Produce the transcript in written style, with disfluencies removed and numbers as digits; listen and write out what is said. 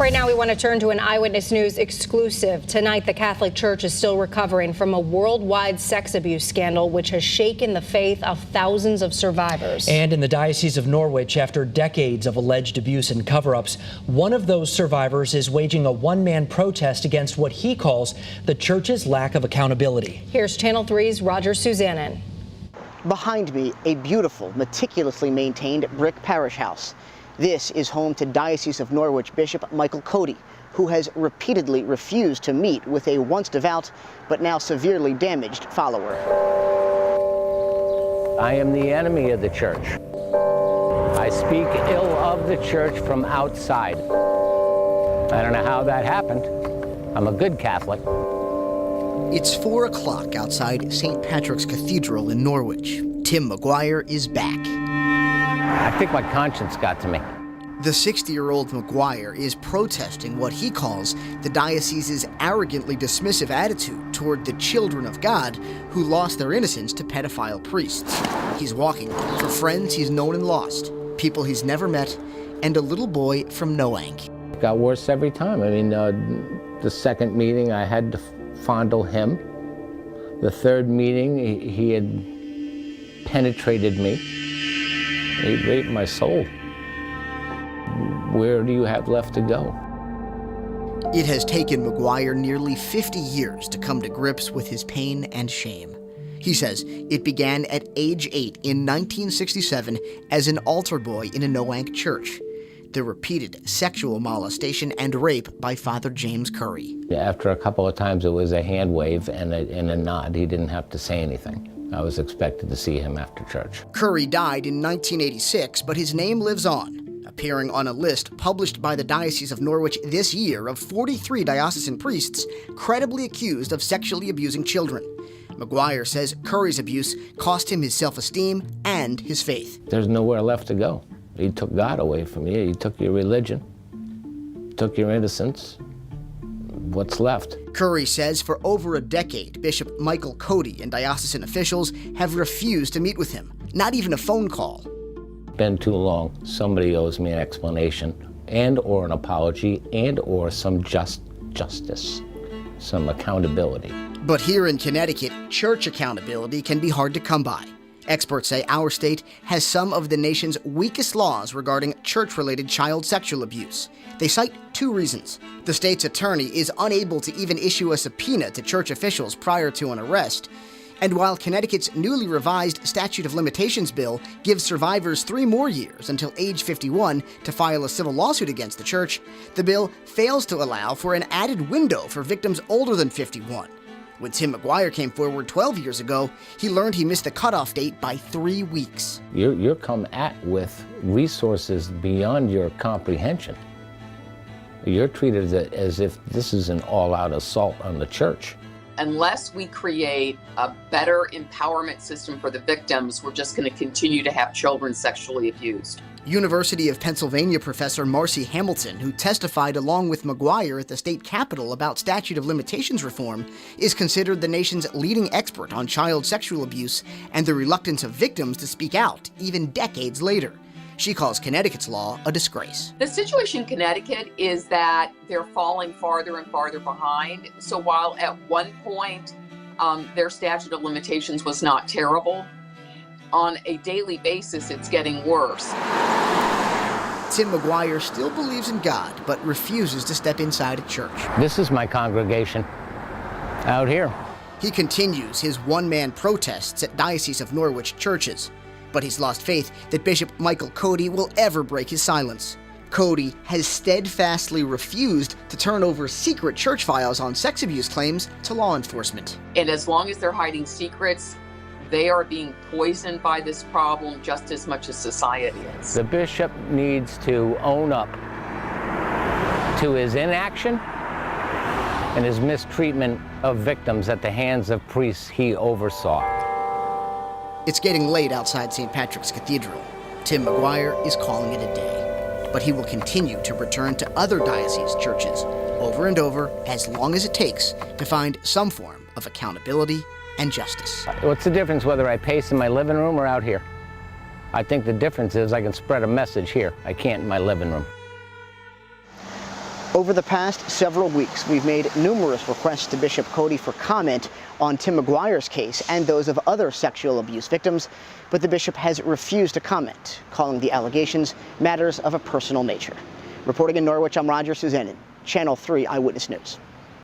Right now, we want to turn to an Eyewitness News exclusive. Tonight, the Catholic Church is still recovering from a worldwide sex abuse scandal, which has shaken the faith of thousands of survivors. And in the Diocese of Norwich, after decades of alleged abuse and cover-ups, one of those survivors is waging a one-man protest against what he calls the Church's lack of accountability. Here's Channel 3's Roger Suzanen. Behind me, a beautiful, meticulously maintained brick parish house. This is home to Diocese of Norwich Bishop Michael Cody, who has repeatedly refused to meet with a once devout but now severely damaged follower. I am the enemy of the church. I speak ill of the church from outside. I don't know how that happened. I'm a good Catholic. It's 4 o'clock outside St. Patrick's Cathedral in Norwich. Tim McGuire is back. I think my conscience got to me. The 60-year-old McGuire is protesting what he calls the diocese's arrogantly dismissive attitude toward the children of God who lost their innocence to pedophile priests. He's walking for friends he's known and lost, people he's never met, and a little boy from Noank. It got worse every time. I mean, the second meeting I had to fondle him. The third meeting he had penetrated me. He raped my soul. Where do you have left to go? It has taken McGuire nearly 50 years to come to grips with his pain and shame. He says it began at age 8 in 1967 as an altar boy in a Noank church. The repeated sexual molestation and rape by Father James Curry. After a couple of times, it was a hand wave and a nod. He didn't have to say anything. I was expected to see him after church. Curry died in 1986, but his name lives on, appearing on a list published by the Diocese of Norwich this year of 43 diocesan priests credibly accused of sexually abusing children. McGuire says Curry's abuse cost him his self-esteem and his faith. There's nowhere left to go. He took God away from you. He took your religion, took your innocence. What's left? Curry says for over a decade, Bishop Michael Cody and diocesan officials have refused to meet with him, not even a phone call. Been too long. Somebody owes me an explanation and or an apology and or some justice, some accountability. But here in Connecticut, church accountability can be hard to come by. Experts say our state has some of the nation's weakest laws regarding church-related child sexual abuse. They cite 2 reasons. The state's attorney is unable to even issue a subpoena to church officials prior to an arrest. And while Connecticut's newly revised statute of limitations bill gives survivors 3 more years until age 51 to file a civil lawsuit against the church, the bill fails to allow for an added window for victims older than 51. When Tim McGuire came forward 12 years ago, he learned he missed the cutoff date by 3 weeks. You're come at with resources beyond your comprehension. You're treated as if this is an all-out assault on the church. Unless we create a better empowerment system for the victims, we're just going to continue to have children sexually abused. University of Pennsylvania professor Marcy Hamilton, who testified along with McGuire at the state capitol about statute of limitations reform, is considered the nation's leading expert on child sexual abuse and the reluctance of victims to speak out, even decades later. She calls Connecticut's law a disgrace. The situation in Connecticut is that they're falling farther and farther behind. So while at one point their statute of limitations was not terrible, on a daily basis it's getting worse. Tim McGuire still believes in God, but refuses to step inside a church. This is my congregation out here. He continues his one-man protests at Diocese of Norwich churches, but he's lost faith that Bishop Michael Cody will ever break his silence. Cody has steadfastly refused to turn over secret church files on sex abuse claims to law enforcement. And as long as they're hiding secrets, they are being poisoned by this problem just as much as society is. The bishop needs to own up to his inaction and his mistreatment of victims at the hands of priests he oversaw. It's getting late outside St. Patrick's Cathedral. Tim McGuire is calling it a day, but he will continue to return to other diocese churches over and over as long as it takes to find some form of accountability and justice. What's the difference whether I pace in my living room or out here? I think the difference is I can spread a message here. I can't in my living room. Over the past several weeks, we've made numerous requests to Bishop Cody for comment on Tim McGuire's case and those of other sexual abuse victims, but the bishop has refused to comment, calling the allegations matters of a personal nature. Reporting in Norwich, I'm Roger Suzanin, Channel 3 Eyewitness News.